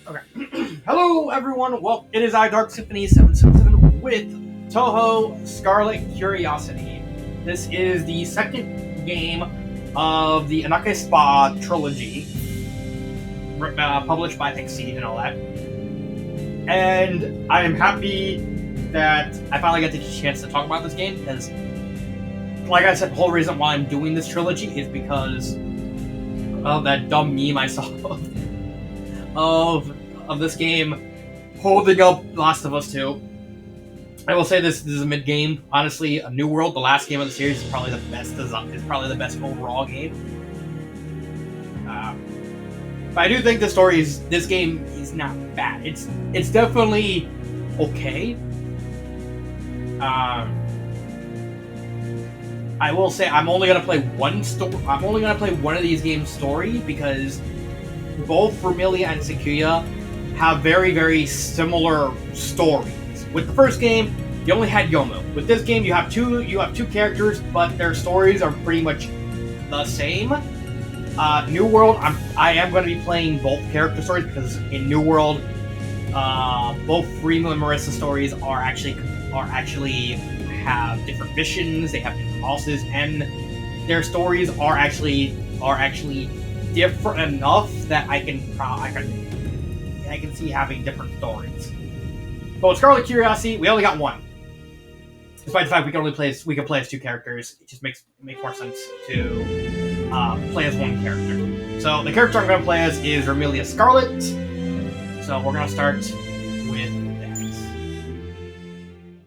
Okay. Hello, everyone. Well, it is I, Dark Symphony 777, with Toho Scarlet Curiosity. This is the second game of the Anake Spa trilogy, published by Exceed and all that. And I am happy that I finally got the chance to talk about this game because, like I said, the whole reason why I'm doing this trilogy is because of that dumb meme I saw of this game holding up Last of Us 2. I will say this is a mid game. Honestly, A New World, the last game of the series, is probably the best. Is probably the best overall game. But I do think this game is not bad. It's definitely okay. I will say I'm only gonna play one story. I'm only gonna play one of these games' story because both Vermilia and Sequoia have very, very similar stories. With the first game, you only had Yomo. With this game, you have two characters, but their stories are pretty much the same. New World, I am going to be playing both character stories because in New World, both Remo and Marissa's stories are actually have different missions. They have different bosses, and their stories are actually different enough that I can see having different stories. But with Scarlet Curiosity, we only got one. Despite the fact we can play as two characters, it just makes more sense to play as one character. So the character I'm going to play as is Vermilia Scarlet. So we're going to start with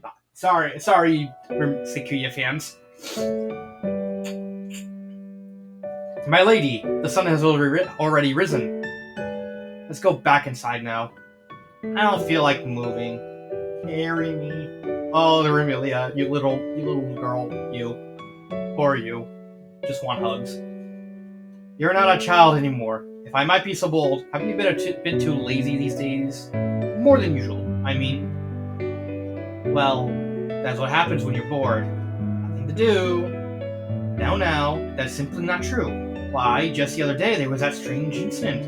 that. Sorry, Sequoia fans. My lady, the sun has already risen. Let's go back inside now. I don't feel like moving. Carry me. Oh, the Vermilia, you little girl, you. Poor you. Just want hugs. You're not a child anymore. If I might be so bold, haven't you been too lazy these days? More than usual, I mean. Well, that's what happens when you're bored. Nothing to do. Now, that's simply not true. Why, just the other day there was that strange incident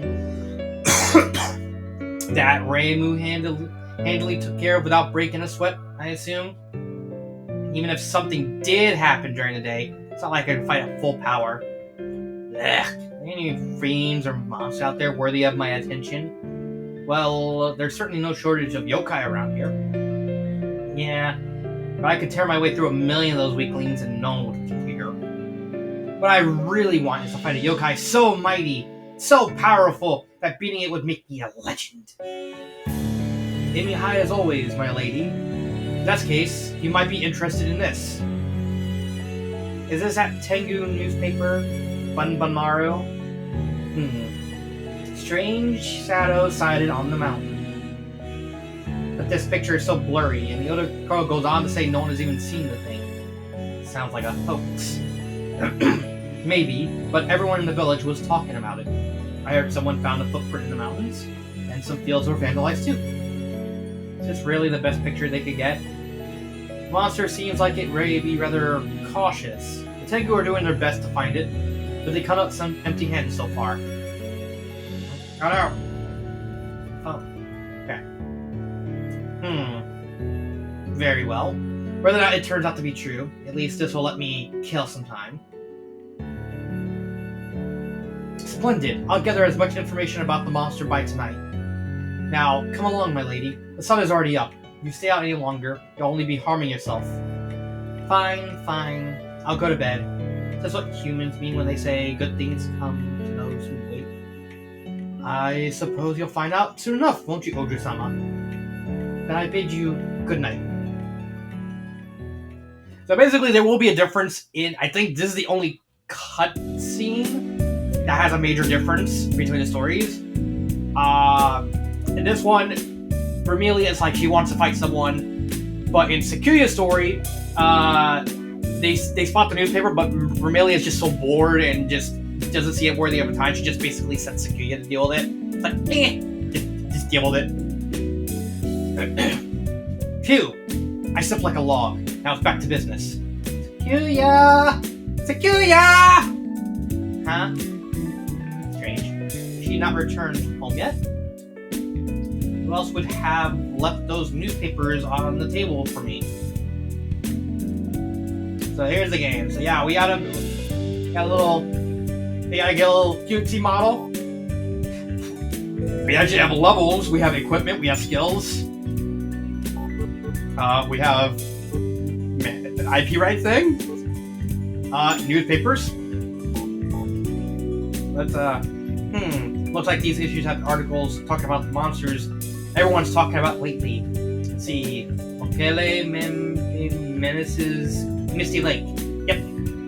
that Reimu handily took care of without breaking a sweat, I assume. Even if something did happen during the day, it's not like I can fight at full power. Ugh, any fiends or monsters out there worthy of my attention? Well, there's certainly no shortage of yokai around here. Yeah, but I could tear my way through a million of those weaklings and no one would compete her. What I really want is to find a yokai so mighty, so powerful, that beating it would make me a legend. Aim me high as always, my lady. In that case, you might be interested in this. Is this that Tengu newspaper, Banbanmaru? Strange shadow sighted on the mountain. But this picture is so blurry, and the other girl goes on to say no one has even seen the thing. Sounds like a hoax. Maybe, but everyone in the village was talking about it. I heard someone found a footprint in the mountains, and some fields were vandalized too. Is this really the best picture they could get? The monster seems like it may be rather cautious. The Tengu are doing their best to find it, but they cut out some empty hands so far. Oh no! Oh, okay. Very well. Whether or not it turns out to be true, at least this will let me kill some time. Splendid. I'll gather as much information about the monster by tonight. Now, come along, my lady. The sun is already up. If you stay out any longer, you'll only be harming yourself. Fine. I'll go to bed. That's what humans mean when they say good things come to those who wait. I suppose you'll find out soon enough, won't you, Oju-sama? Then I bid you good night. So basically, there will be a difference in... I think this is the only cutscene that has a major difference between the stories. In this one, Vermilia is like she wants to fight someone, but in Sequoia's story, they spot the newspaper, but Vermilia is just so bored and just doesn't see it worthy of a time. She just basically sets Sequoia to deal with it. It's like, just deal with it. Phew! I slept like a log. Now it's back to business. Sequoia! Huh? Strange. She not returned home yet? Who else would have left those newspapers on the table for me? So here's the game. So yeah, we gotta get a little cutesy model. We actually have levels, we have equipment, we have skills. We have an IP rights thing. Newspapers. Let's looks like these issues have articles talking about the monsters everyone's talking about lately. Let's see. Mokele menaces Misty Lake. Yep.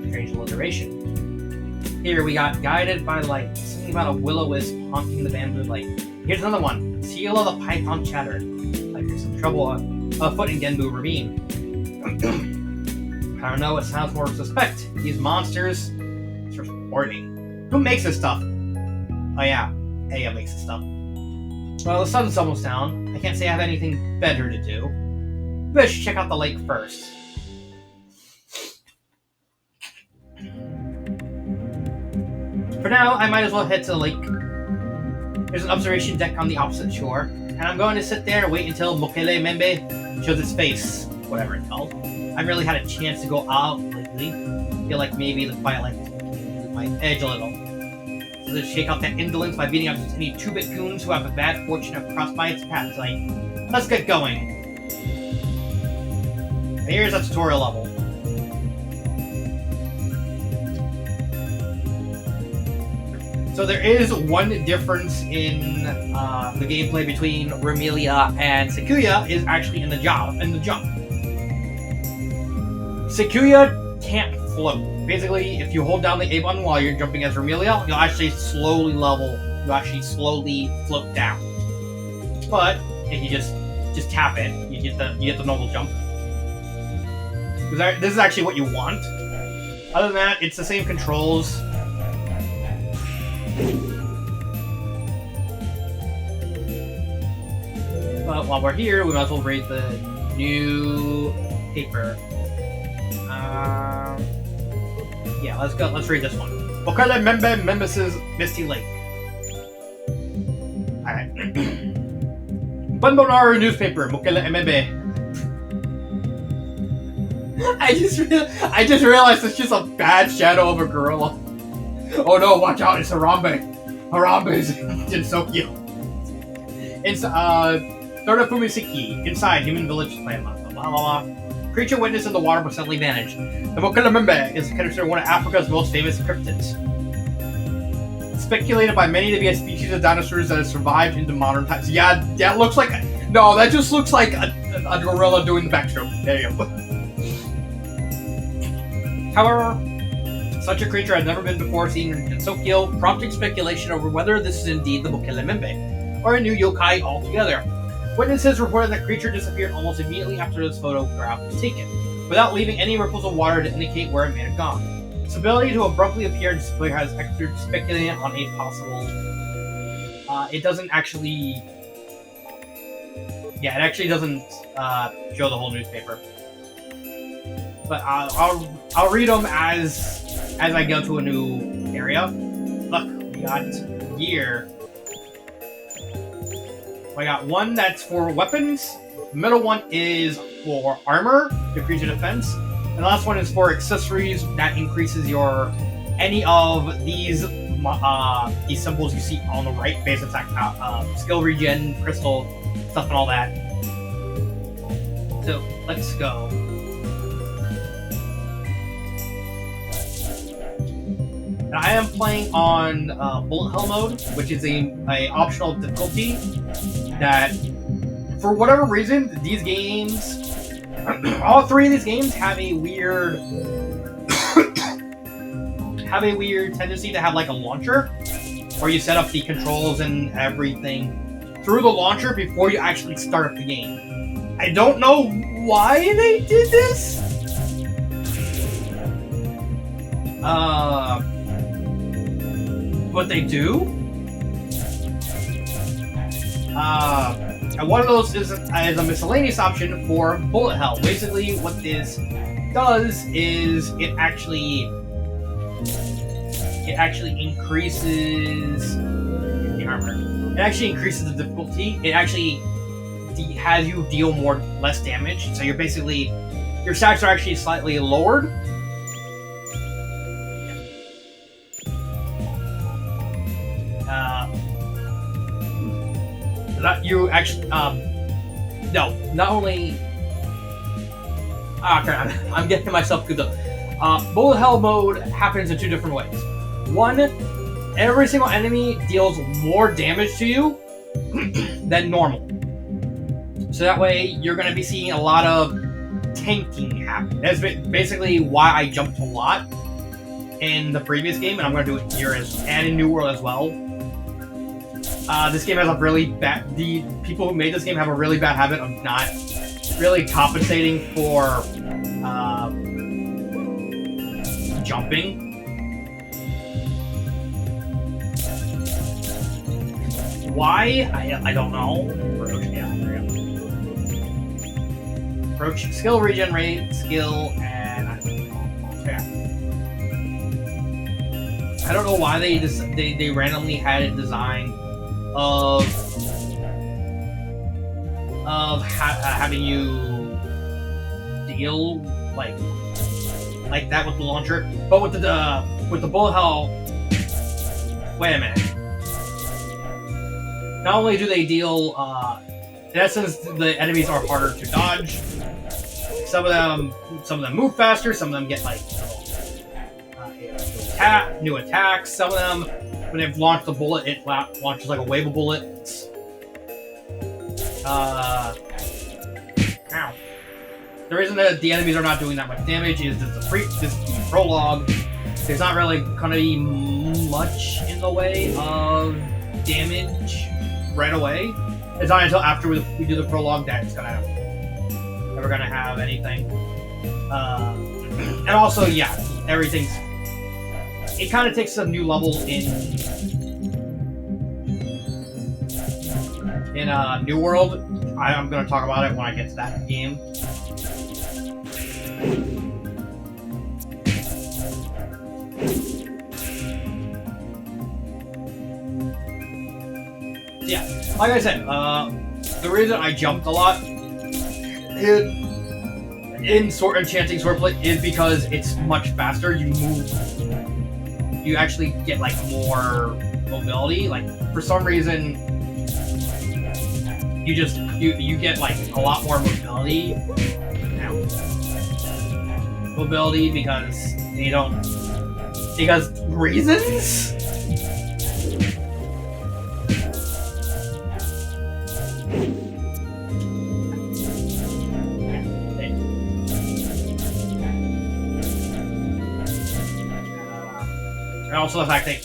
Strange alliteration. Here we got guided by light. Something about a will-o-wisp haunting the bamboo light. Here's another one. Seal of the python chatter. Like there's some trouble afoot in Genbu Ravine. I don't know, it sounds more suspect. These monsters are reporting. Who makes this stuff? Oh yeah, Aya makes this stuff. Well, the sun's almost down. I can't say I have anything better to do. But I should check out the lake first. For now, I might as well head to the lake. There's an observation deck on the opposite shore, and I'm going to sit there and wait until Mokele Membe shows its face, whatever it's called. I haven't really had a chance to go out lately. I feel like maybe the quiet life is making my edge a little. So let's shake out that indolence by beating up any 2-bit goons who have a bad fortune to cross by its path tonight. Let's get going. And here's a tutorial level. So there is one difference in the gameplay between Remilia and Sakuya is actually in the jump. Sakuya can't float. Basically, if you hold down the A button while you're jumping as Remilia, you'll actually slowly float down. But if you just tap it, you get the normal jump. This is actually what you want. Other than that, it's the same controls. But while we're here, we might as well read the new paper. Yeah, let's go. Let's read this one. Mokele Membe Memesis Misty Lake. Alright. Bunbonaru newspaper, Mokele Membe. I just realized it's just a bad shadow of a gorilla. Oh no, watch out, it's Harambe. Harambe is in Tokyo. It's Third Fumisiki, inside human village plan. Blah blah blah. Creature witnessed in the water but suddenly vanished. The Mokele Membe is considered one of Africa's most famous cryptids. It's speculated by many to be a species of dinosaurs that have survived into modern times. Yeah, that looks like... No, that just looks like a gorilla doing the backstroke. There you go. However, such a creature had never been before seen in Tokyo, prompting speculation over whether this is indeed the Mokele Membe, or a new yokai altogether. Witnesses reported that the creature disappeared almost immediately after this photograph was taken, without leaving any ripples of water to indicate where it may have gone. Its ability to abruptly appear and disappear has experts speculating on a possible... it doesn't actually... Yeah, it actually doesn't show the whole newspaper. But I'll read them as I go to a new area. Look, we got gear. I got one that's for weapons. The middle one is for armor, decrease your defense. And the last one is for accessories that increases your any of these symbols you see on the right, base attack, skill regen, crystal, stuff and all that. So let's go. And I am playing on bullet hell mode, which is a optional difficulty that, for whatever reason, these games, all three of these games have a weird tendency to have like a launcher, where you set up the controls and everything through the launcher before you actually start up the game. I don't know why they did this. But they do. And one of those is a miscellaneous option for bullet hell. Basically, what this does is it actually increases the armor. It actually increases the difficulty. It actually has you deal less damage. So you're basically your stats are actually slightly lowered. That you actually no, not only. Okay, I'm getting myself good though. Bullet hell mode happens in two different ways. One, every single enemy deals more damage to you than normal. So that way, you're going to be seeing a lot of tanking happen. That's basically why I jumped a lot in the previous game, and I'm going to do it here and in New World as well. This game has a really bad... The people who made this game have a really bad habit of not really compensating for jumping. Why? I don't know. Approach, yeah, there we go. Approach, skill regenerate, skill, and yeah. I don't know why they randomly had it designed of having you deal like that with the launcher, but with the bullet hell. Wait a minute. Not only do they deal, in essence, the enemies are harder to dodge. Some of them move faster. Some of them get new attacks. Some of them, when they've launched the bullet, it launches like a wave of bullets. Ow. The reason that the enemies are not doing that much damage is that this prologue. There's not really gonna be much in the way of damage right away. It's not until after we do the prologue that it's ever gonna have anything. And also, yeah, everything's. It kind of takes a new level in New World. I'm gonna talk about it when I get to that game. Yeah, like I said, the reason I jumped a lot in Enchanting Swordplay is because it's much faster. You move, you actually get like more mobility. Like for some reason, you get like a lot more mobility. Mobility because reasons. And also the fact that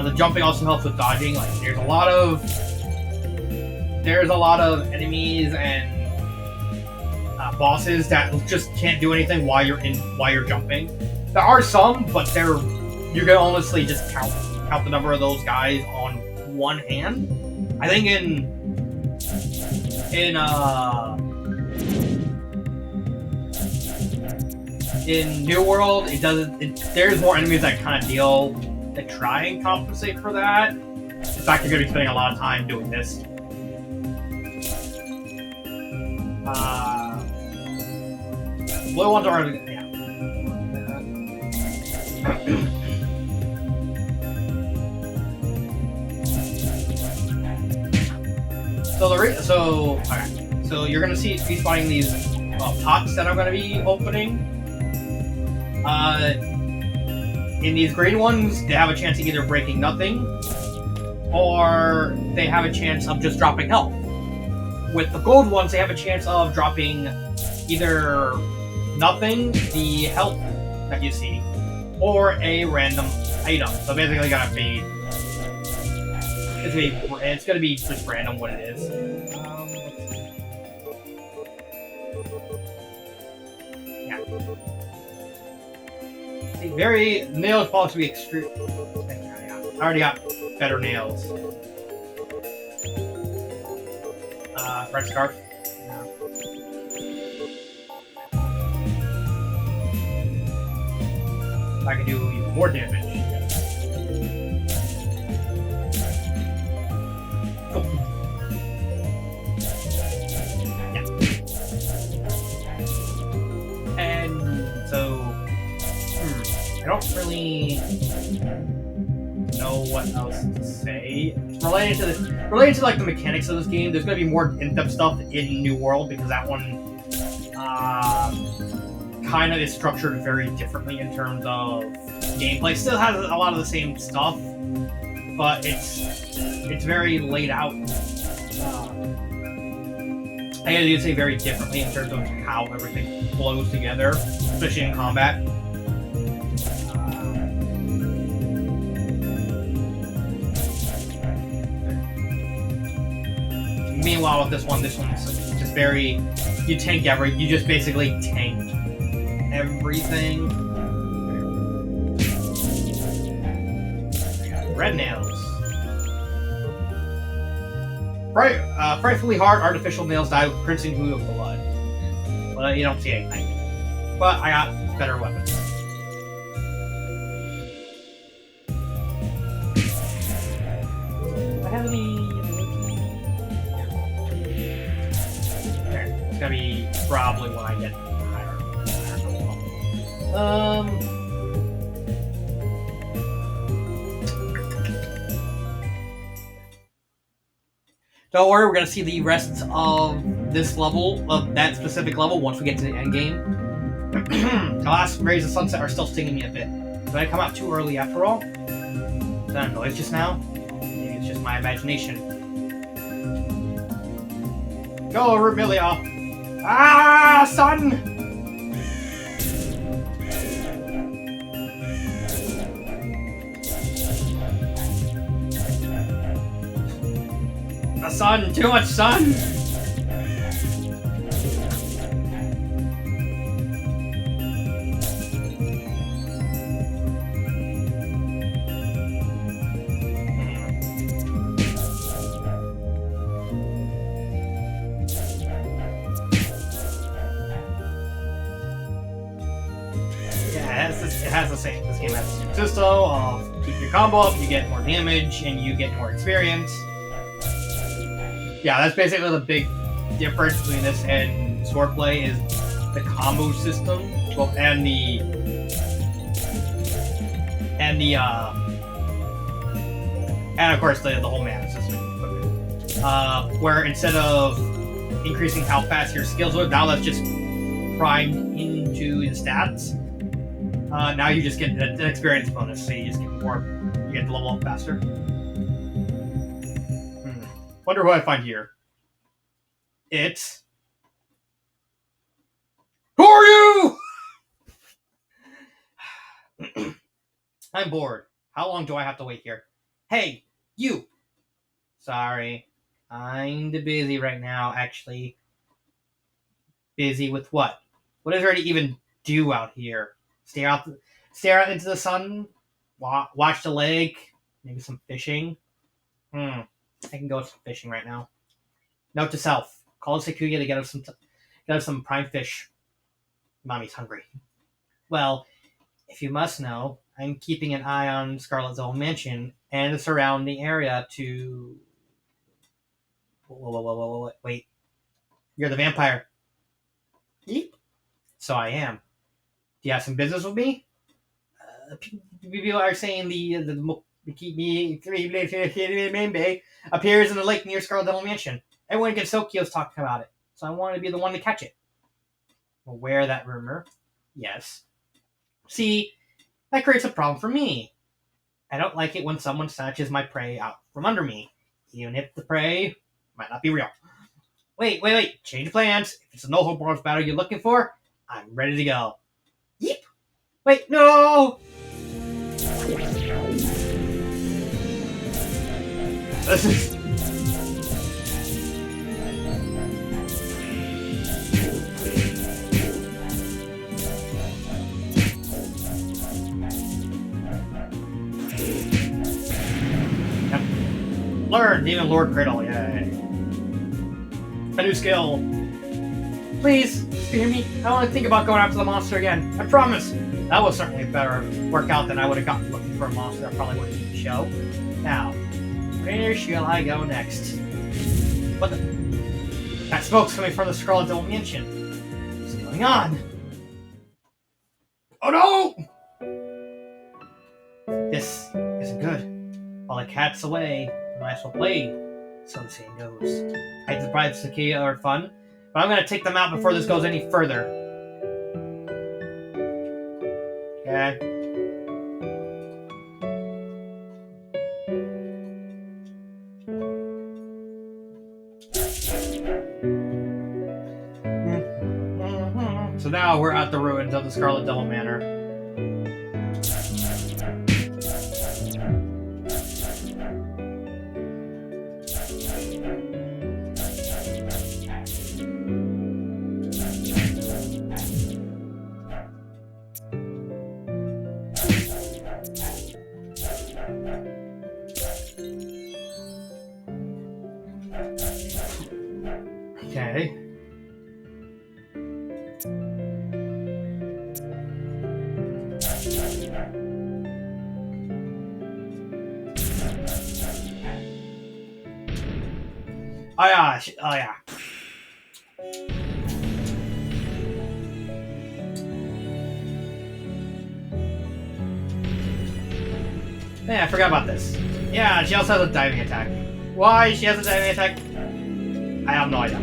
the jumping also helps with dodging. Like there's a lot of enemies and bosses that just can't do anything while you're jumping. There are some, but you can honestly just count the number of those guys on one hand. I think in New World, there's more enemies that kind of that try and compensate for that. In fact, you're going to be spending a lot of time doing this. Blue ones are, yeah. So you're going to be spawning these pots that I'm going to be opening. In these green ones, they have a chance of either breaking nothing, or they have a chance of just dropping health. With the gold ones, they have a chance of dropping either nothing, the health that you see, or a random item. So basically, it's gonna be just random what it is. Yeah. Nails polish to be extreme. I already got better nails. Red scarf. No. I can do even more damage. what else to say. Related to like the mechanics of this game, there's gonna be more in-depth stuff in New World because that one kind of is structured very differently in terms of gameplay. Still has a lot of the same stuff, but it's very laid out. I guess you could say very differently in terms of how everything flows together, especially in combat. Meanwhile, with this one's just very, you just basically tank everything. Red nails. Frightfully hard artificial nails dye with crimson hue of blood. Well, you don't see anything. But I got better weapons. Do I have any? There. It's gonna be probably when I get higher. Don't worry, we're gonna see the rest of this level, of that specific level, once we get to the end game. The last rays of sunset are still stinging me a bit. Did I come out too early after all? Is that a noise just now? Maybe it's just my imagination. Go, Remilia! Ah, son! The sun! Too much sun! It has the same. This game has the same system of keep your combo up, you get more damage, and you get more experience. Yeah, that's basically the big difference between this and Swordplay is the combo system, well, and of course the whole mana system. Where instead of increasing how fast your skills are, now that's just primed into the stats. Now you just get an experience bonus, so you just get more. You get to level up faster. Wonder who I find here. It's. Who are you? I'm bored. How long do I have to wait here? Hey, you! Sorry. I'm busy right now, actually. Busy with what? What is there to even do out here? Stare out into the sun? Watch the lake? Maybe some fishing? I can go with some fishing right now. Note to self: call Sekuya to get us some prime fish. Mommy's hungry. Well, if you must know, I'm keeping an eye on Scarlet's old mansion and the surrounding area to. Whoa, wait! You're the vampire. Yeep. So I am. Do you have some business with me? People are saying the appears in the lake near Scarlet Devil Mansion. Everyone in Tokyo's talking about it, so I wanted to be the one to catch it. Aware of that rumor? Yes. See, that creates a problem for me. I don't like it when someone snatches my prey out from under me, even if the prey might not be real. Wait. Change plans. If it's a no-hope bronze battle you're looking for, I'm ready to go. Yeep. Wait, no! This is... Yep. Learn, Demon Lord Cradle, yay. A new skill. Please, spare me. I don't want to think about going after the monster again. I promise. That was certainly a better workout than I would have gotten looking for a monster that probably wouldn't be the show. Now, where shall I go next? What the? That smoke's coming from the Scarlet Devil Mansion. What's going on? Oh no! This isn't good. While the cat's away, the mice will play. So the saying goes. I surprise Cicada are fun, but I'm gonna take them out before this goes any further. Okay. So now we're at the ruins of the Scarlet Devil Manor. Okay. Oh yeah, oh yeah. Man, I forgot about this. Yeah, she also has a diving attack. Why she has a diving attack? I have no idea.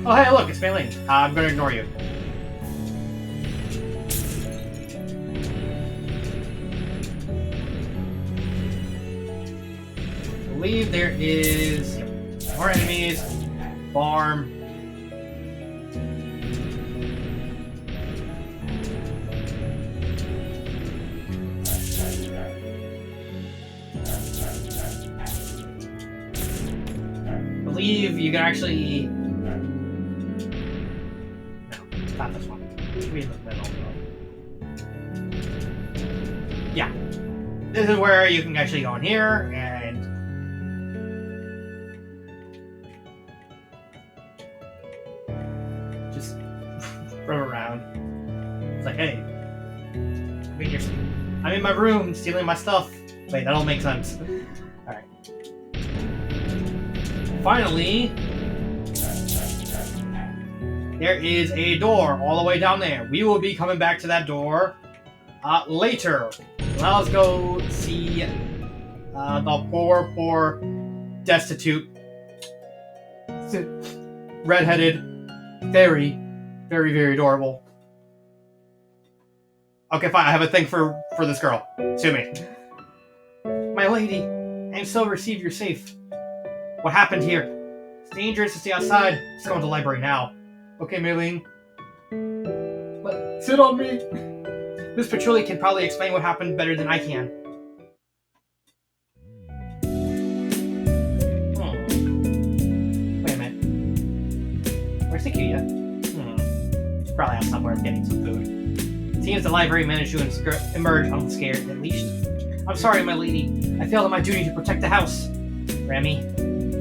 Oh hey, look, it's Maylene. I'm gonna ignore you. I believe there is more enemies. Farm. I believe you can actually. No, not this one. Maybe in the middle though. Yeah. This is where you can actually go in here and just run around. It's like, hey, I'm in my room stealing my stuff. Wait, that don't make sense. Alright. Finally, there is a door all the way down there. We will be coming back to that door later. Now let's go see the poor, destitute, redheaded, very, very, very adorable. Okay, fine. I have a thing for this girl. Sue me. My lady, I am so relieved you're safe. What happened here? It's dangerous to stay outside. Let's go into the library now. Okay, Maylene. But sit on me. Miss Patchouli can probably explain what happened better than I can. Wait a minute. Where's Cicada? She's probably out somewhere getting some food. Seems the library managed to emerge unscared, at least. I'm sorry, my lady. I failed in my duty to protect the house. Remy,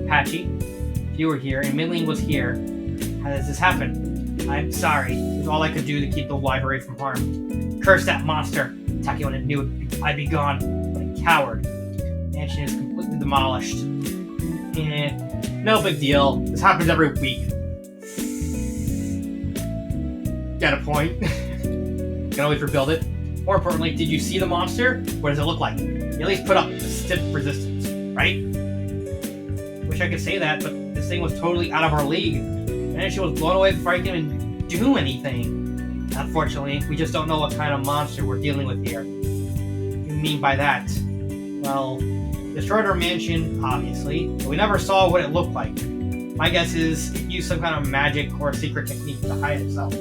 Patchy, if you were here and Maylene was here, how does this happen? I'm sorry. It was all I could do to keep the library from harm. Curse that monster. Attacking when it knew I'd be gone. But a coward. The mansion is completely demolished. No big deal. This happens every week. Got a point. Can always rebuild it. More importantly, did you see the monster? What does it look like? You at least put up stiff resistance, right? Wish I could say that, but this thing was totally out of our league. And she was blown away before I could even do anything. Unfortunately, we just don't know what kind of monster we're dealing with here. What do you mean by that? Well, destroyed our mansion, obviously, but we never saw what it looked like. My guess is it used some kind of magic or secret technique to hide itself.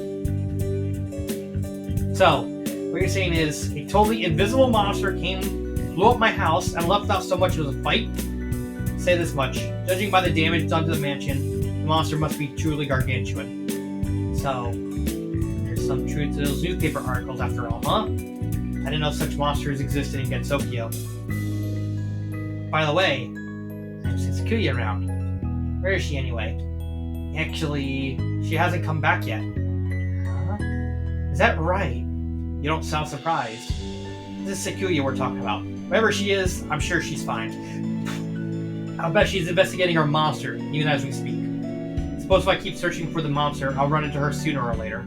So, what you're saying is a totally invisible monster came, blew up my house, and left out so much as a fight? Say this much. Judging by the damage done to the mansion, the monster must be truly gargantuan. So, there's some truth to those newspaper articles after all, huh? I didn't know such monsters existed in Gensokyo. By the way, I haven't seen Sakuya around. Where is she anyway? Actually, she hasn't come back yet. Huh? Is that right? You don't sound surprised. This is Sakuya we're talking about. Wherever she is, I'm sure she's fine. I'll bet she's investigating our monster, even as we speak. Suppose if I keep searching for the monster, I'll run into her sooner or later.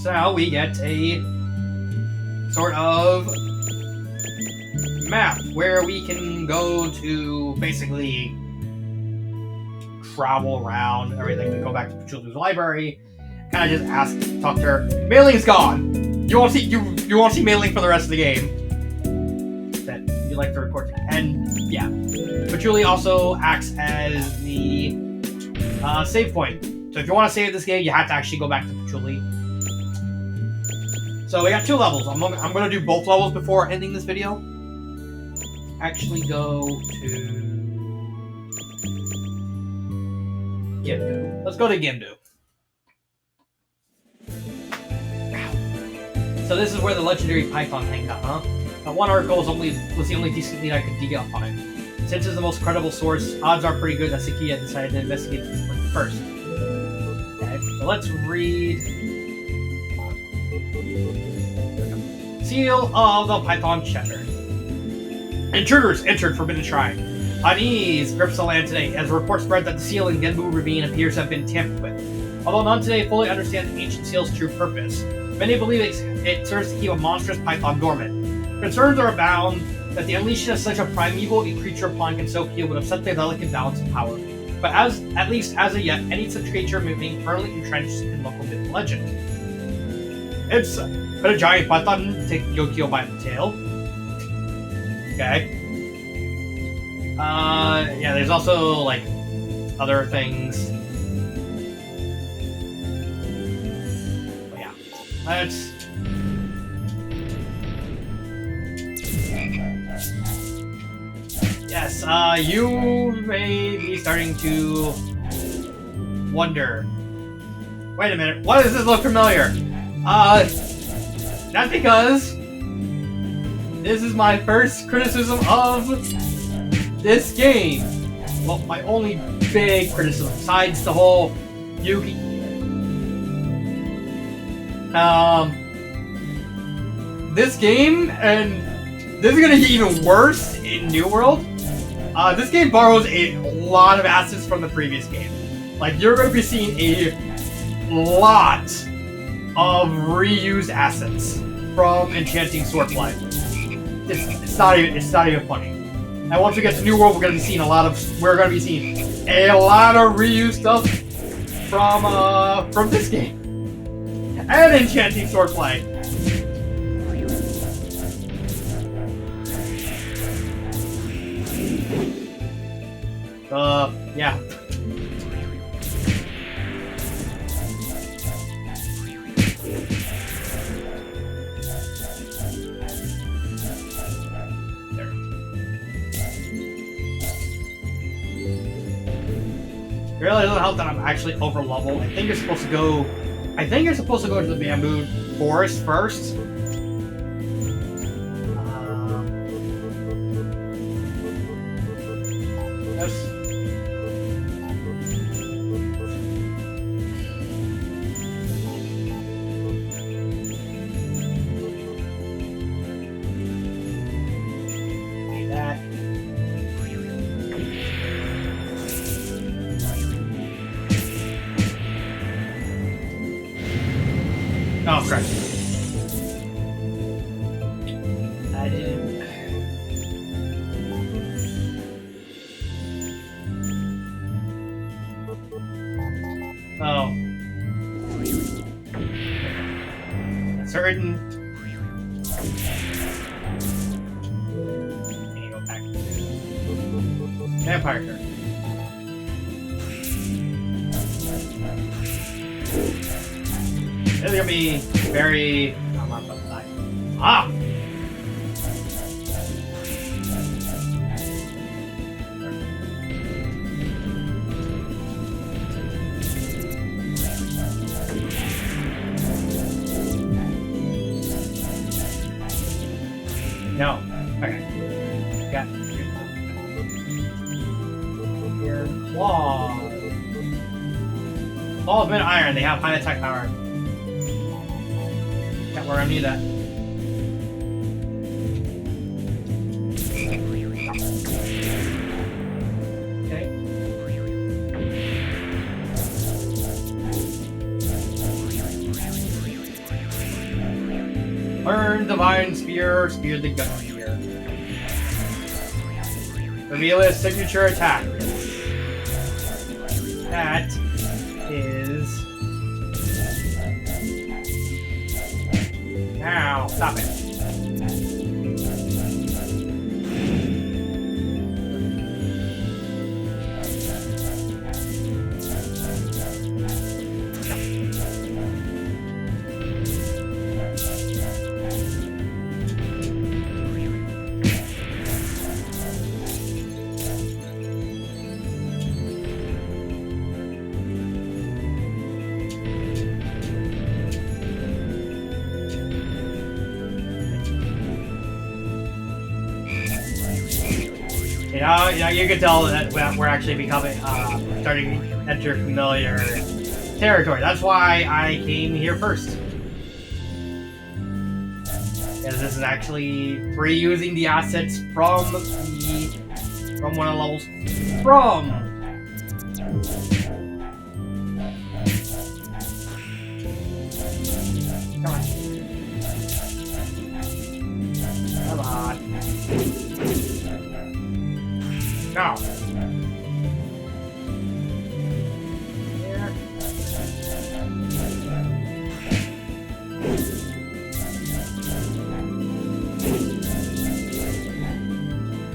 So we get a sort of map where we can go to basically travel around everything. We go back to Pachuli's library, kind of just ask, talk to her. Mailing's gone. You won't see Mailing for the rest of the game. That you like to report to. And yeah, Pachuli also acts as the save point. So if you want to save this game, you have to actually go back to Pachuli. So we got 2 levels. I'm going to do both levels before ending this video. Actually go to Gindu. Let's go to Gindu. So this is where the legendary Python hangs out, huh? That one article was the only decent lead I could dig up on it. Since it's the most credible source, odds are pretty good that Sakia decided to investigate this one first. Okay, so let's read. Seal of the Python Cheddar. Intruders entered Forbidden Shrine. Unease grips the land today, as reports spread that the seal in Genbu Ravine appears to have been tampered with. Although none today fully understand the ancient seal's true purpose, many believe it serves to keep a monstrous python dormant. Concerns are abound that the unleashing of such a primeval creature upon Gensokia would upset the delicate balance of power. But at least as of yet, any such creature remains firmly entrenched in local myth and legend. It's but a giant python take Yokio by the tail. Okay. Yeah, there's also, like, other things. But yeah. Let's... Yes, you may be starting to wonder. Wait a minute, why does this look familiar? That's because this is my first criticism of this game. Well, my only big criticism, besides the whole Yuki. This game, and this is gonna get even worse in New World. This game borrows a lot of assets from the previous game. Like, you're gonna be seeing a lot of reused assets from Enchanting Swordfly. It's not even funny. And once we get to New World, we're gonna be seeing a lot of reused stuff from this game and Enchanting Swordfly. Yeah. It really doesn't help that I'm actually over level. I think you're supposed to go to the bamboo forest first. Yes. Oh, crap. I didn't... Oh. Certain... Can you go back? Vampire card. This is gonna be very... I'm not about to die. Ah! No. Okay. Got your claw. Claw of mid iron. They have high attack power. Can't worry, I need that. Okay. Learn Divine Spear, Spear the Gut Spear. Reveal his signature attack. That is... Now, stop it. You can tell that we're actually becoming, starting to enter familiar territory. That's why I came here first. Because this is actually reusing the assets from one of the levels from. Come on. No. Here.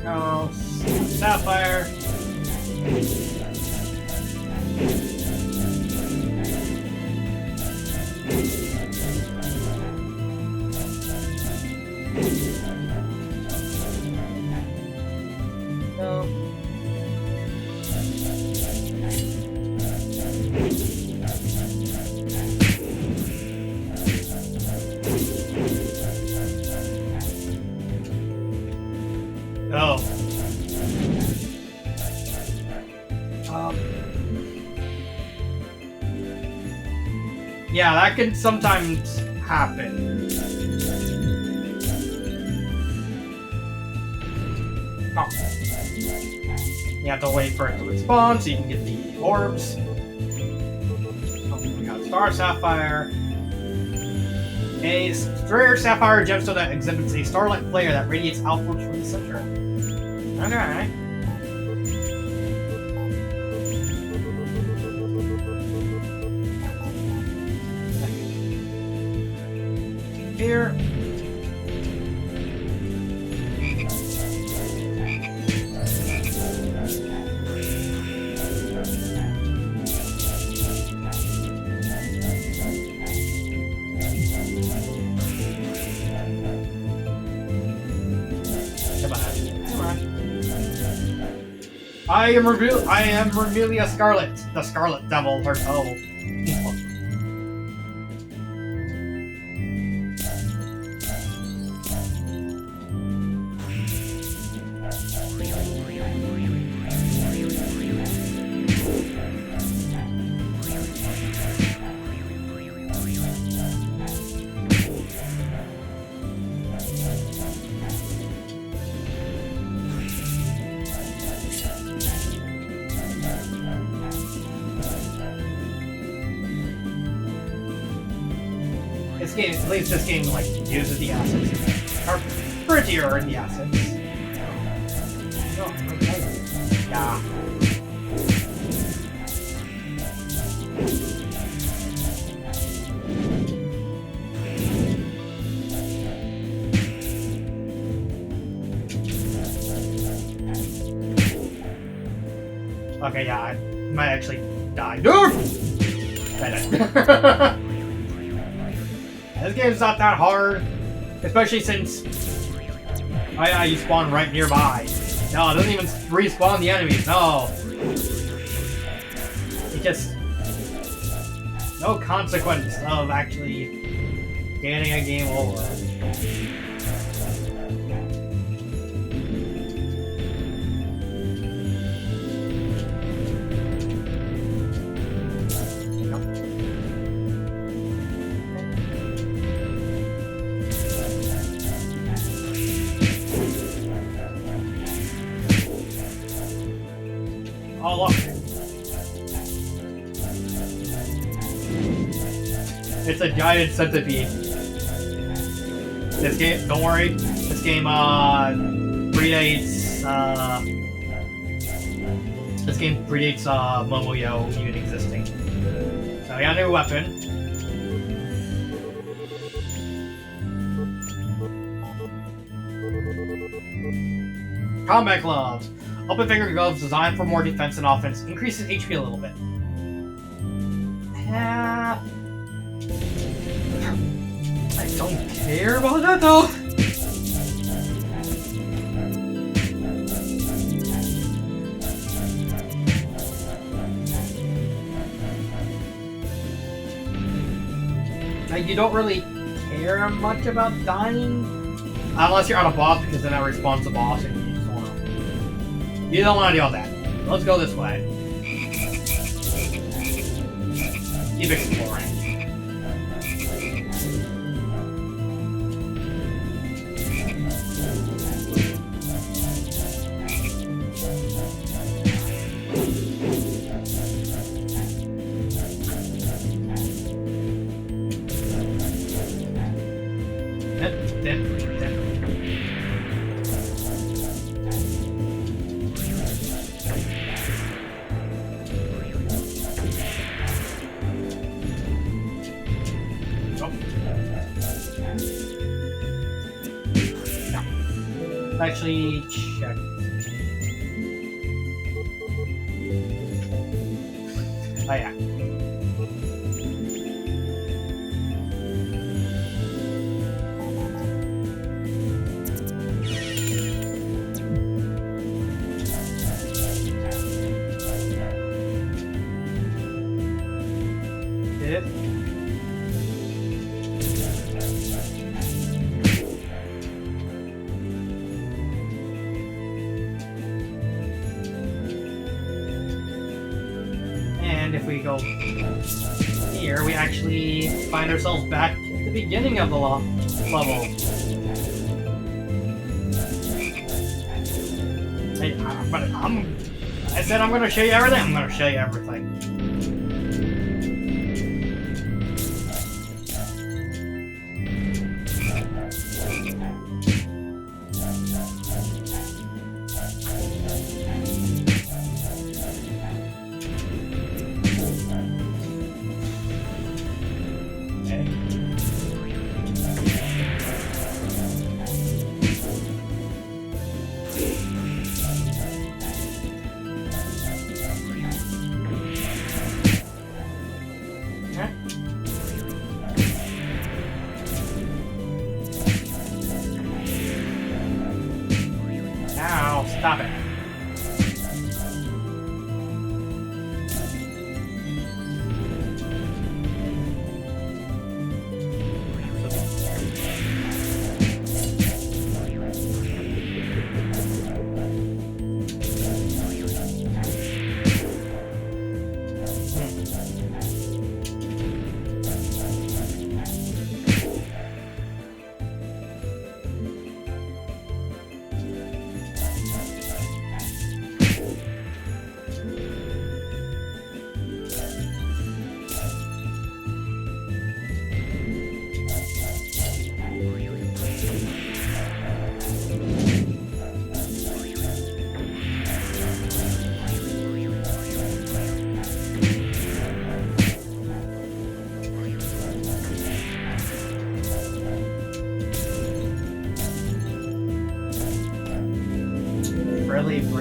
No. Sapphire. No. Oh. Yeah, that can sometimes happen. Oh. You have to wait for it to respond so you can get the orbs. Oh, we got Star Sapphire. A rare sapphire gemstone that exhibits a star-like flare that radiates outwards from the center. Okay. Here. I am Remelia Scarlet, the Scarlet Devil herself. At least this game like uses the assets. Are prettier in the assets. Oh, okay. Yeah. Okay, yeah, I might actually die. This game's not that hard, especially since you spawn right nearby. No, it doesn't even respawn the enemies. No, it's just no consequence of actually getting a game over. Oh, look. It's a giant centipede. This game, don't worry. This game predates. This game predates Momoyo even existing. So we got a new weapon. Combat gloves. Open finger gloves designed for more defense and offense. Increases HP a little bit. I don't care about that though. Like, you don't really care much about dying unless you're on a boss, because then that respawns the boss and you just wanna. You don't want to deal with that. Let's go this way. Keep exploring. Actually, check. Oh yeah. Did it? If we go here, we actually find ourselves back at the beginning of the level. I said I'm going to show you everything. I'm going to show you everything. Stop it.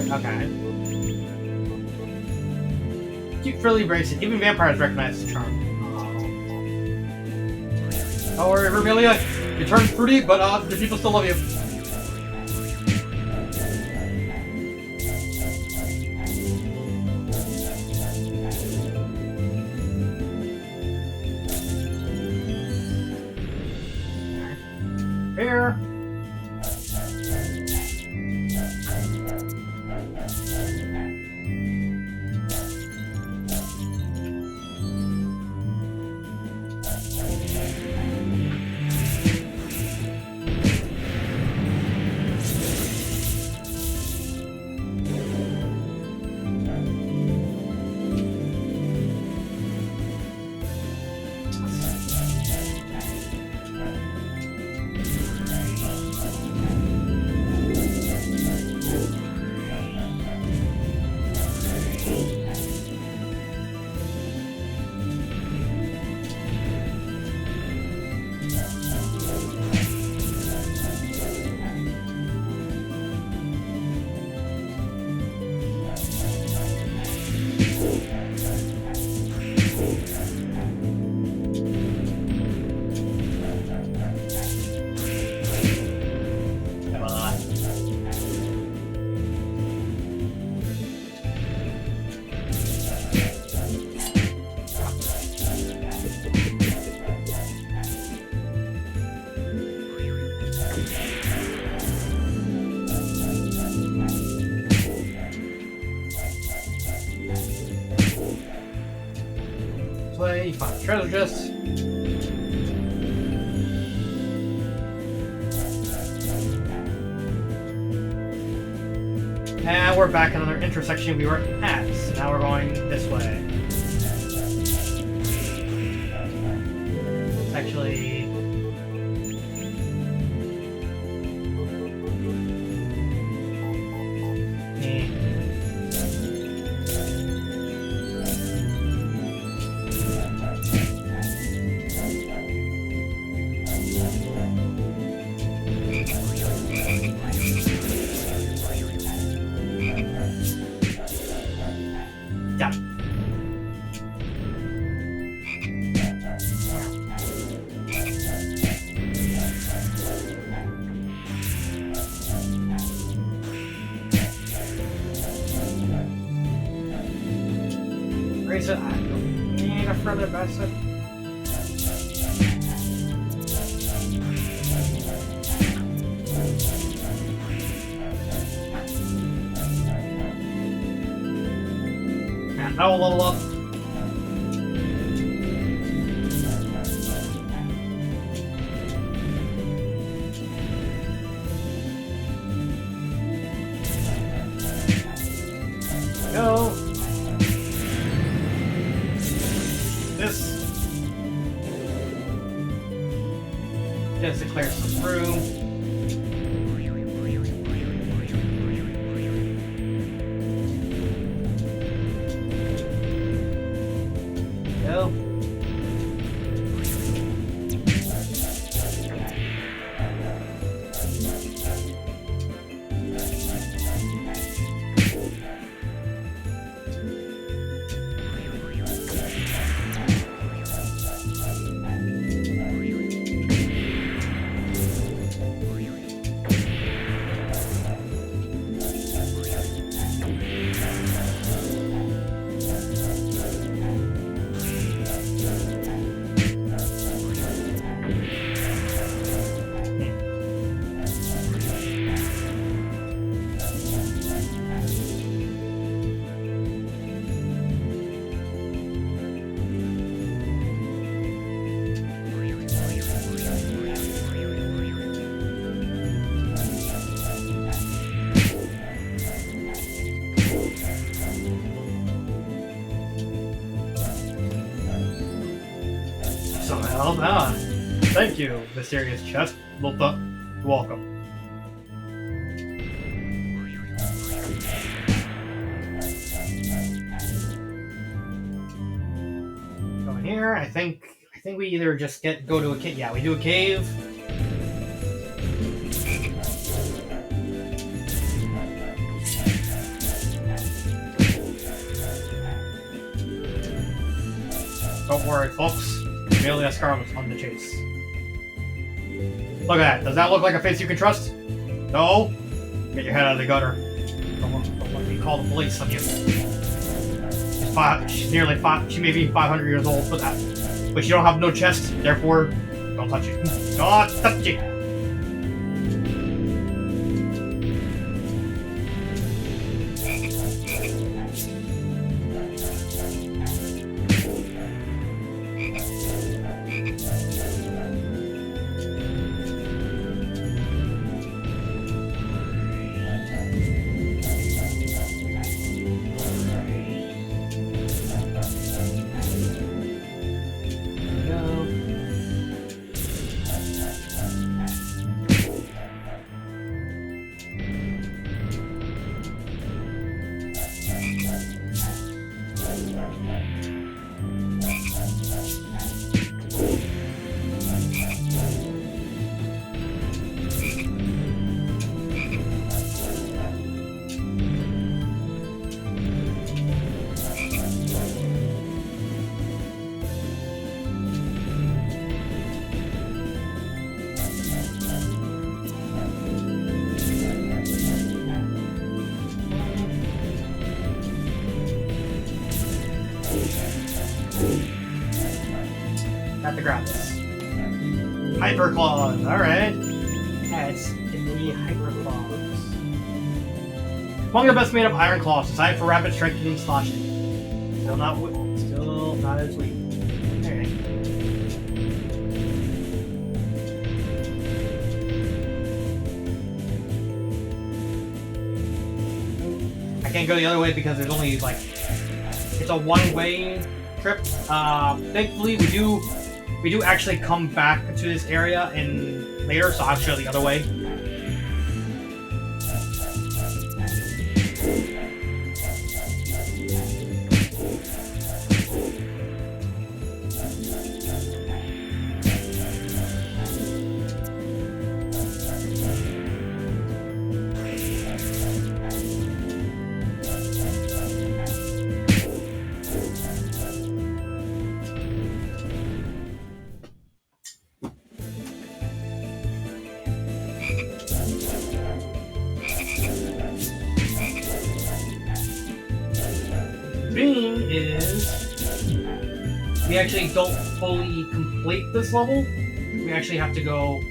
Okay. Cute frilly bracelet. Even vampires recognize the charm. Don't worry, Vermilia. You turned fruity, but the people still love you. Here. Okay, you found the treasure chest. And we're back in another intersection we were at. So now we're going this way. It's actually... I don't need a further basket. And now we'll level up. Go. Just to clear some room. Go. Somehow, thank you, mysterious chest. Lilta, welcome. Go in here. I think we either just go to a cave. Yeah, we do a cave. Don't worry, folks. Merely a Scarlet on the chase. Look at that. Does that look like a face you can trust? No? Get your head out of the gutter. Don't let me call the police on you. She's nearly 5. She may be 500 years old, but you don't have no chest. Therefore, don't touch it. Don't touch it. Got the grapplers. Hyper Claws, alright. Let's get the Hyper Claws. Among the best made of iron claws, designed for rapid strengthening slashing. Still not as weak. can't go the other way because there's only like it's a one-way trip. Thankfully, we do actually come back to this area in later, so I'll show the other way. Thing is, we actually don't fully complete this level. We actually have to go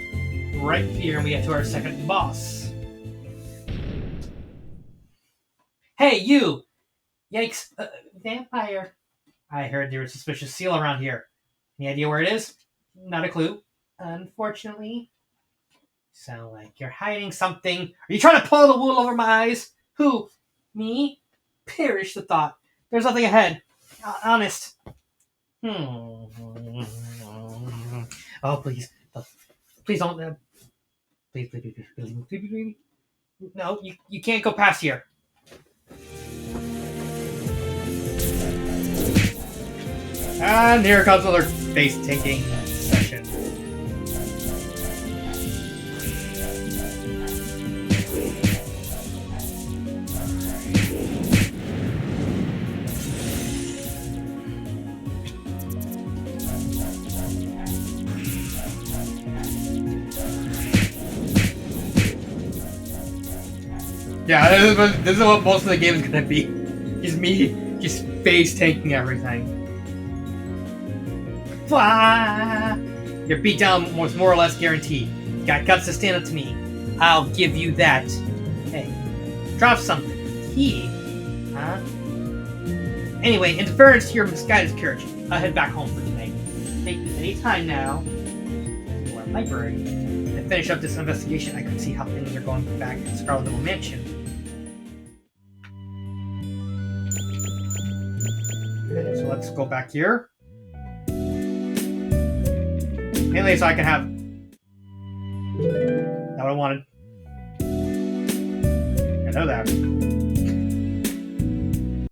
right here and we get to our second boss. Hey, you! Yikes, vampire. I heard there was a suspicious seal around here. Any idea where it is? Not a clue. Unfortunately. Sound like you're hiding something. Are you trying to pull the wool over my eyes? Who? Me? Perish the thought. There's nothing ahead. Honest. Oh, please. Please don't. Please. No, you can't go past here. And here comes another face taking session. Yeah, this is what most of the game is gonna be. Is me just face tanking everything. Fly! Your beatdown was more or less guaranteed. You got guts to stand up to me. I'll give you that. Hey, drop something. Huh? Anyway, in deference to your misguided courage, I'll head back home for tonight. Take me any time now. Or a library. To finish up this investigation, I could see how things are going back at Scarlet Mansion. Okay, so let's go back here. Mainly so I can have not what I wanted. Hello there.